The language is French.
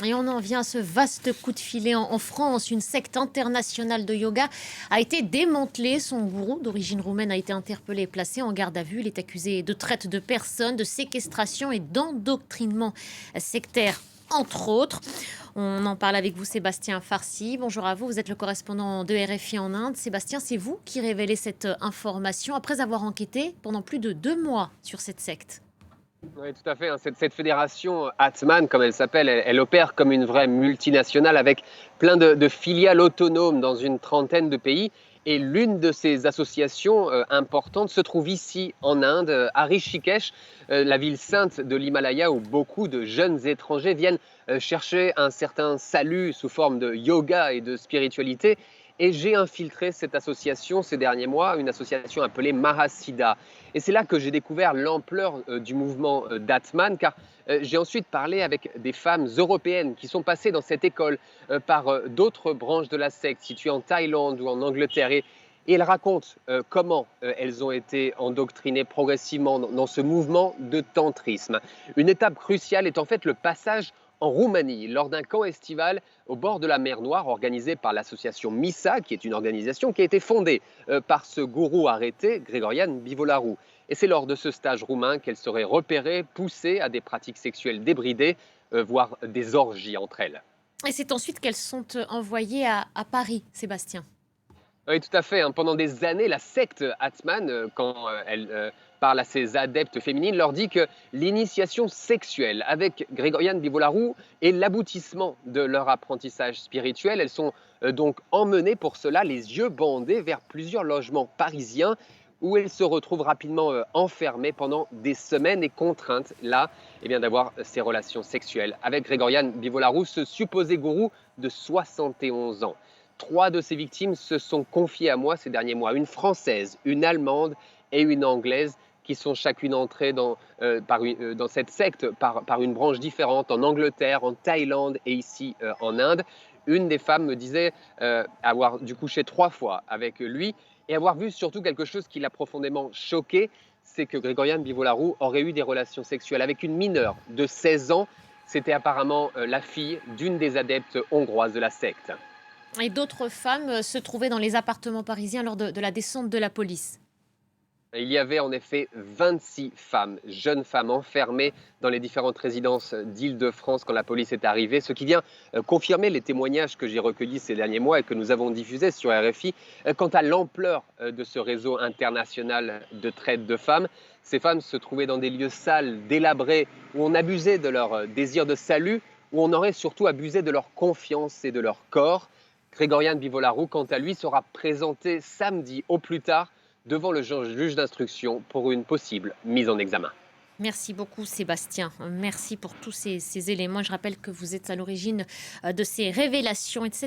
Et on en vient à ce vaste coup de filet en France. Une secte internationale de yoga a été démantelée. Son gourou d'origine roumaine a été interpellé et placé en garde à vue. Il est accusé de traite de personnes, de séquestration et d'endoctrinement sectaire, entre autres. On en parle avec vous, Sébastien Farsi. Bonjour à vous, vous êtes le correspondant de RFI en Inde. Sébastien, c'est vous qui révélez cette information après avoir enquêté pendant plus de 2 mois sur cette secte. Oui, tout à fait, hein. Cette fédération Atman, comme elle s'appelle, elle opère comme une vraie multinationale avec plein de filiales autonomes dans une trentaine de pays. Et l'une de ces associations importantes se trouve ici en Inde, à Rishikesh, la ville sainte de l'Himalaya où beaucoup de jeunes étrangers viennent chercher un certain salut sous forme de yoga et de spiritualité. Et j'ai infiltré cette association ces derniers mois, une association appelée Mahasiddha. Et c'est là que j'ai découvert l'ampleur du mouvement d'Atman, car j'ai ensuite parlé avec des femmes européennes qui sont passées dans cette école par d'autres branches de la secte situées en Thaïlande ou en Angleterre. Et elles racontent comment elles ont été endoctrinées progressivement dans ce mouvement de tantrisme. Une étape cruciale est en fait le passage en Roumanie, lors d'un camp estival au bord de la mer Noire organisé par l'association MISA, qui est une organisation qui a été fondée par ce gourou arrêté, Grégorian Bivolarou. Et c'est lors de ce stage roumain qu'elle serait repérée, poussée à des pratiques sexuelles débridées, voire des orgies entre elles. Et c'est ensuite qu'elles sont envoyées à Paris, Sébastien. Oui, tout à fait, hein. Pendant des années, la secte Atman, quand elle parle à ses adeptes féminines, leur dit que l'initiation sexuelle avec Grégoriane Bivolarou est l'aboutissement de leur apprentissage spirituel. Elles sont donc emmenées pour cela, les yeux bandés, vers plusieurs logements parisiens où elles se retrouvent rapidement enfermées pendant des semaines et contraintes, là, eh bien, d'avoir ces relations sexuelles avec Grégoriane Bivolarou, ce supposé gourou de 71 ans. 3 de ces victimes se sont confiées à moi ces derniers mois, une française, une allemande et une anglaise, qui sont chacune entrées dans cette secte par une branche différente, en Angleterre, en Thaïlande et ici en Inde. Une des femmes me disait avoir dû coucher 3 fois avec lui et avoir vu surtout quelque chose qui l'a profondément choqué, c'est que Grégoriane Bivolarou aurait eu des relations sexuelles avec une mineure de 16 ans. C'était apparemment la fille d'une des adeptes hongroises de la secte. Et d'autres femmes se trouvaient dans les appartements parisiens lors de la descente de la police. Il y avait en effet 26 femmes, jeunes femmes enfermées dans les différentes résidences d'Île-de-France quand la police est arrivée, ce qui vient confirmer les témoignages que j'ai recueillis ces derniers mois et que nous avons diffusés sur RFI quant à l'ampleur de ce réseau international de traite de femmes. Ces femmes se trouvaient dans des lieux sales, délabrés, où on abusait de leur désir de salut, où on aurait surtout abusé de leur confiance et de leur corps. Grégoriane Bivolarou, quant à lui, sera présenté samedi au plus tard devant le juge d'instruction pour une possible mise en examen. Merci beaucoup, Sébastien. Merci pour tous ces éléments. Je rappelle que vous êtes à l'origine de ces révélations et de cette